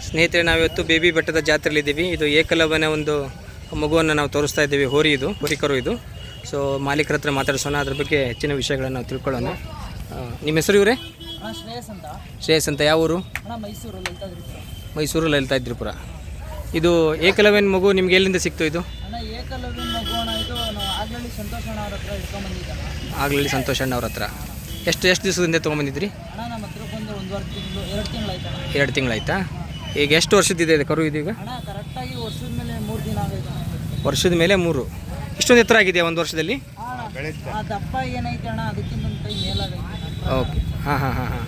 ಸ್ನೇಹಿತರೆ, ನಾವಿವತ್ತು ಬೇಬಿ ಬೆಟ್ಟದ ಜಾತ್ರೆಯಲ್ಲಿದ್ದೀವಿ. ಇದು ಏಕಲವ್ಯನ ಒಂದು ಮಗುವನ್ನು ನಾವು ತೋರಿಸ್ತಾ ಇದ್ದೀವಿ. ಹೋರಿಕರು ಇದು. ಸೊ ಮಾಲೀಕರ ಹತ್ರ ಮಾತಾಡಿಸೋಣ, ಅದ್ರ ಬಗ್ಗೆ ಹೆಚ್ಚಿನ ವಿಷಯಗಳನ್ನು ನಾವು ತಿಳ್ಕೊಳ್ಳೋಣ. ನಿಮ್ಮ ಹೆಸರು ಇವರೇ? ಶ್ರೇಯಸ್ ಅಂತ. ಯಾವ ಊರು? ಮೈಸೂರು ಲಲಿತಾದ್ರಿಪುರ. ಇದು ಏಕಲವ್ಯನ ಮಗು ನಿಮ್ಗೆ ಎಲ್ಲಿಂದ ಸಿಕ್ತು? ಇದು ಆಗ್ಲಳ್ಳಿ ಸಂತೋಷ್ ಅಣ್ಣ ಅವ್ರ ಹತ್ರ. ಎಷ್ಟು ದಿವಸದಿಂದ ತೊಗೊಂಬಂದಿದ್ರಿ? 2 ತಿಂಗಳಾಯ್ತಾ? ಈಗ ಎಷ್ಟು ವರ್ಷದಿದೆ ಕರು ಇದೀಗ? ವರ್ಷದ ಮೇಲೆ 3. ಇಷ್ಟೊಂದು ಎತ್ತರ ಆಗಿದೆಯಾ ಒಂದು ವರ್ಷದಲ್ಲಿ? ಓಕೆ. ಹಾಂ.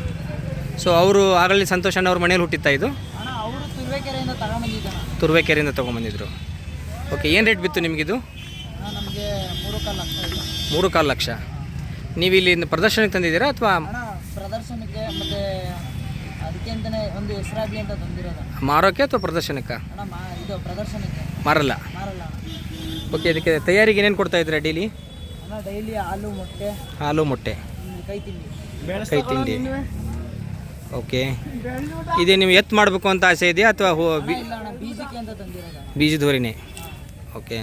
ಸೊ ಅವರು ಆಗಲೇ ಸಂತೋಷ್ ಅಣ್ಣ ಅವ್ರ ಮನೇಲಿ ಹುಟ್ಟಿತ್ತಾ ಇದು? ತುರುವೇಕೆರೆಯಿಂದ ತೊಗೊಂಬಂದಿದ್ರು. ಓಕೆ. ಏನು ರೇಟ್ ಬಿತ್ತು ನಿಮಗಿದು? 3.25 ಲಕ್ಷ. ನೀವು ಇಲ್ಲಿ ಪ್ರದರ್ಶನಕ್ಕೆ ತಂದಿದ್ದೀರಾ ಅಥವಾ ಪ್ರದರ್ಶನಕ್ಕೆ? ಮತ್ತೆ ಅದಕ್ಕೆ ಅಂತಲೇ ಒಂದು ಹೆಸರಾಗಲಿ ಅಂತ ತಂದಿರೋದು. ಮಾರೋಕ್ಕೆ ಅಥವಾ ಪ್ರದರ್ಶನಕ್ಕೆ? ಇದು ಪ್ರದರ್ಶನಕ್ಕೆ. ಮಾರಲ್ಲ. ಓಕೆ. ಅದಕ್ಕೆ ತಯಾರಿಗೆ ಏನೇನು ಕೊಡ್ತಾ ಇದ್ದೀರಾ ಡೈಲಿ? ಡೈಲಿ ಹಾಲು ಮೊಟ್ಟೆ ಕೈ ತಿಂಡಿ. ಓಕೆ. ಇದೇ ನೀವು ಎತ್ತು ಮಾಡಬೇಕು ಅಂತ ಆಸೆ ಇದೆಯಾ ಅಥವಾ ಬೀಜಕ್ಕೆ ಅಂತ ತಂದಿರೋದು? ಬೀಜದ ಹೋರಿನೇ. ಓಕೆ.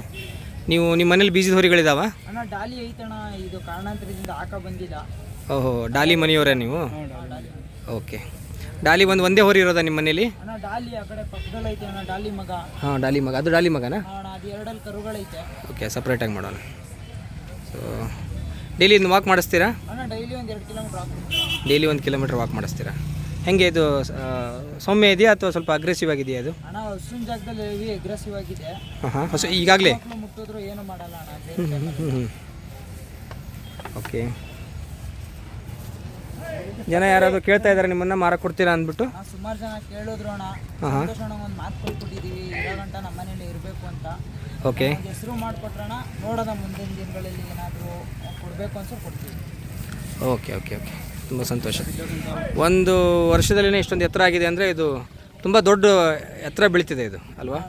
ನೀವು ನಿಮ್ಮ ಮನೇಲಿ ಬೀಜದ ಹೋರಿಗಳಿದಾವ? ಡಾಲಿ ಐತಣ್ಣ, ಇದು ಕಾರಣಾಂತರದಿಂದ ಬಂದಿಲ್ಲ. ಓಹೋ, ಡಾಲಿ ಮನೆಯವರೇ ನೀವು? ಓಕೆ. ಡಾಲಿ ಒಂದೇ ಹೋರಿ ಇರೋದಾ ನಿಮ್ಮ ಮನೇಲಿ? ಡಾಲಿ ಆ ಕಡೆ ಪಕ್ಕದಲ್ಲಿ ಐತೆ ಅಣ್ಣ, ಡಾಲಿ ಮಗ. ಹಾಂ, ಡಾಲಿ ಮಗ. ಅದು ಡಾಲಿ ಮಗನಾ? ಅದು 2 ಕರುಗಳೈತೆ. ಓಕೆ, ಸಪ್ರೇಟಾಗಿ ಮಾಡೋಣ. ಸೊ ಡೈಲಿ ಇನ್ನು ವಾಕ್ ಮಾಡಿಸ್ತೀರಾ? ಡೈಲಿ ಒಂದು 2 kilometre walk. Daily 1 kilometre walk ಮಾಡಿಸ್ತೀರಾ? ಹೇಗೆ ಇದು ಸೌಮ್ಯ ಇದೆಯಾ ಅಥವಾ ಸ್ವಲ್ಪ ಅಗ್ರೆಸಿವ್ ಆಗಿದೆಯಾ ಅದು? ಹಸುವಿನ ಜಾಗದಲ್ಲಿ ಅಗ್ರೆಸಿವ್ ಆಗಿದೆ. ಹಾಂ, ಹೊಸ ಈಗಾಗಲೇ ಮುಟ್ಟಿದ್ರು ಏನು ಮಾಡಲ್ಲ ಅಣ್ಣ. ಓಕೆ. ಜನ ಯಾರಾದರೂ ಕೇಳ್ತಾ ಇದ್ದಾರೆ ನಿಮ್ಮನ್ನು ಮಾರಕ್ಕೆ ಕೊಡ್ತೀರಾ ಅಂದ್ಬಿಟ್ಟು? ಸುಮಾರು ಜನ ಕೇಳಿದ್ರು ಅಣ್ಣ. ಸಂತೋಷ್ ಅಣ್ಣ ಒಂದು ಮಾತು ಕೊಟ್ಬಿಟ್ಟಿದ್ದೀವಿ, ಇರೋ ಗಂಟ ನಮ್ಮ ಮನೇಲಿ ಇರಬೇಕು ಅಂತ. ಓಕೆ. ಹೆಸರು ಮಾಡಿಕೊಟ್ರಣ, ನೋಡೋದ ಮುಂದಿನ ದಿನಗಳಲ್ಲಿ ಏನಾದರೂ ಕೊಡಬೇಕು ಅನ್ಸೋ ಕೊಡ್ತೀವಿ. ಓಕೆ. ತುಂಬ ಸಂತೋಷ. ಒಂದು ವರ್ಷದಲ್ಲೇ ಇಷ್ಟೊಂದು ಎತ್ತರ ಆಗಿದೆ ಅಂದರೆ ಇದು ತುಂಬ ದೊಡ್ಡ ಎತ್ತರ ಬೆಳೀತಿದೆ ಇದು ಅಲ್ವಾ?